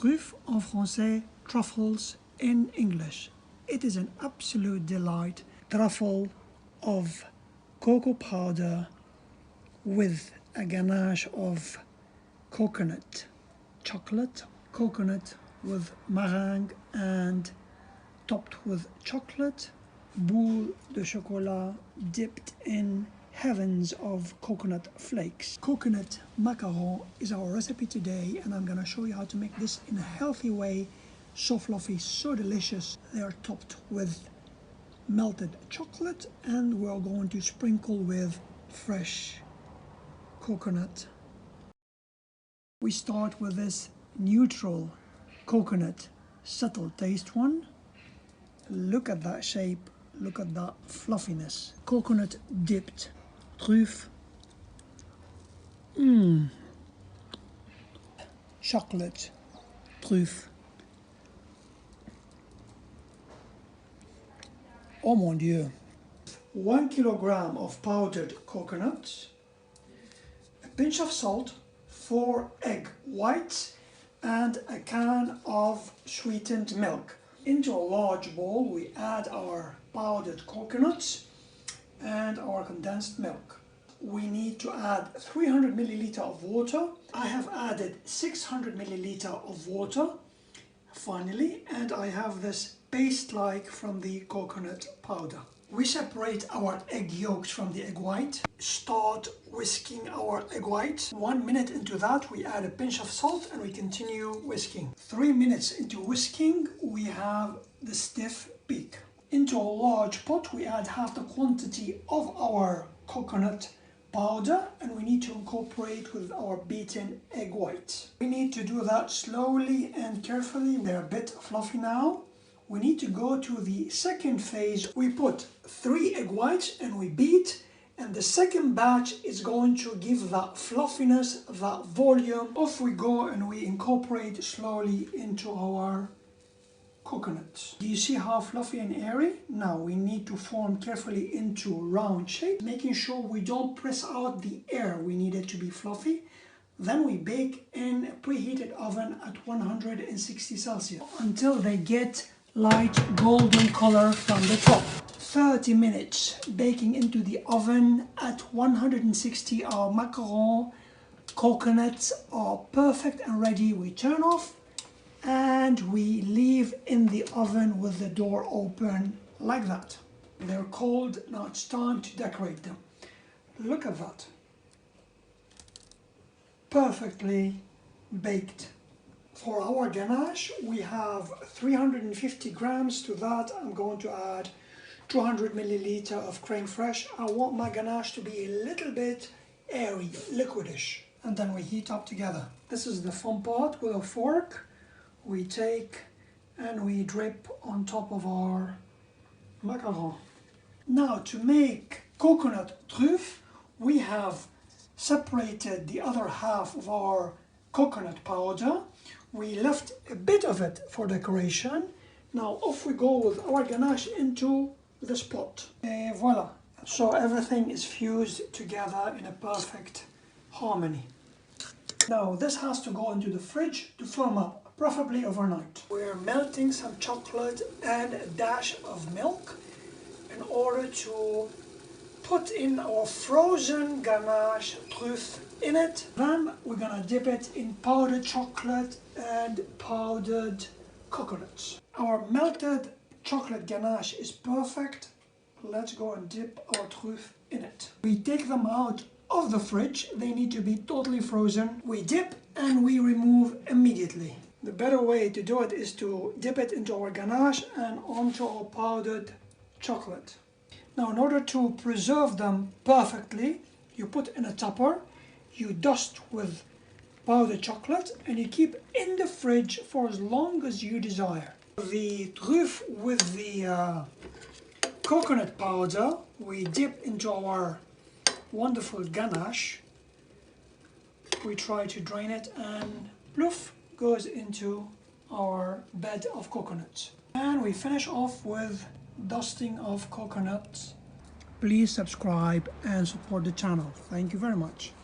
Truffes en français, truffles in English. It is an absolute delight. Truffle of cocoa powder with a ganache of coconut chocolate, coconut with meringue and topped with chocolate, boule de chocolat dipped in heavens of coconut flakes. Coconut macaron is our recipe today, and I'm gonna show you how to make this in a healthy way. So fluffy, so delicious. They are topped with melted chocolate, and we're going to sprinkle with fresh coconut. We start with this neutral coconut, subtle taste one. Look at that shape, look at that fluffiness. Coconut dipped truffe. Chocolate truffe. Oh mon Dieu. 1 kilogram of powdered coconut, a pinch of salt, 4 egg whites, and a can of sweetened milk. Into a large bowl we add our powdered coconuts and our condensed milk. We need to add 300 milliliter of water. I have added 600 milliliter of water finally, and I have this paste-like from the coconut powder. We separate our egg yolks from the egg white. Start whisking our egg white. 1 minute into that we add a pinch of salt and we continue whisking. 3 minutes into whisking we have the stiff peak. Into a large pot we add half the quantity of our coconut powder, and we need to incorporate with our beaten egg whites. We need to do that slowly and carefully. They're a bit fluffy now. We need to go to the second phase. We put 3 egg whites and we beat, and the second batch is going to give that fluffiness, that volume. Off we go and we incorporate slowly into our coconuts. Do you see how fluffy and airy? Now we need to form carefully into round shape, making sure we don't press out the air. We need it to be fluffy. Then we bake in a preheated oven at 160 Celsius until they get light golden color from the top. 30 minutes baking into the oven at 160. Our macaron coconuts are perfect and ready. We turn off and we leave in the oven with the door open like that. They're cold. Now it's time to decorate them. Look at that. Perfectly baked. For our ganache, we have 350 grams. To that, I'm going to add 200 milliliter of crème fraîche. I want my ganache to be a little bit airy, liquidish. And then we heat up together. This is the fun part. With a fork, we take and we drip on top of our macaron. Now, to make coconut truffe, we have separated the other half of our coconut powder. We left a bit of it for decoration. Now off we go with our ganache into this pot. Et voila. So everything is fused together in a perfect harmony. Now this has to go into the fridge to firm up, preferably overnight. We're melting some chocolate and a dash of milk in order to put in our frozen ganache truffe in it. Then we're gonna dip it in powdered chocolate and powdered coconuts. Our melted chocolate ganache is perfect. Let's go and dip our truffe in it. We take them out of the fridge. They need to be totally frozen. We dip and we remove immediately. The better way to do it is to dip it into our ganache and onto our powdered chocolate. Now, in order to preserve them perfectly, you put in a tupper, you dust with powdered chocolate, and you keep in the fridge for as long as you desire. The truffe with the coconut powder, we dip into our wonderful ganache. We try to drain it, and poof, goes into our bed of coconuts. And we finish off with dusting of coconuts. Please subscribe and support the channel. Thank you very much.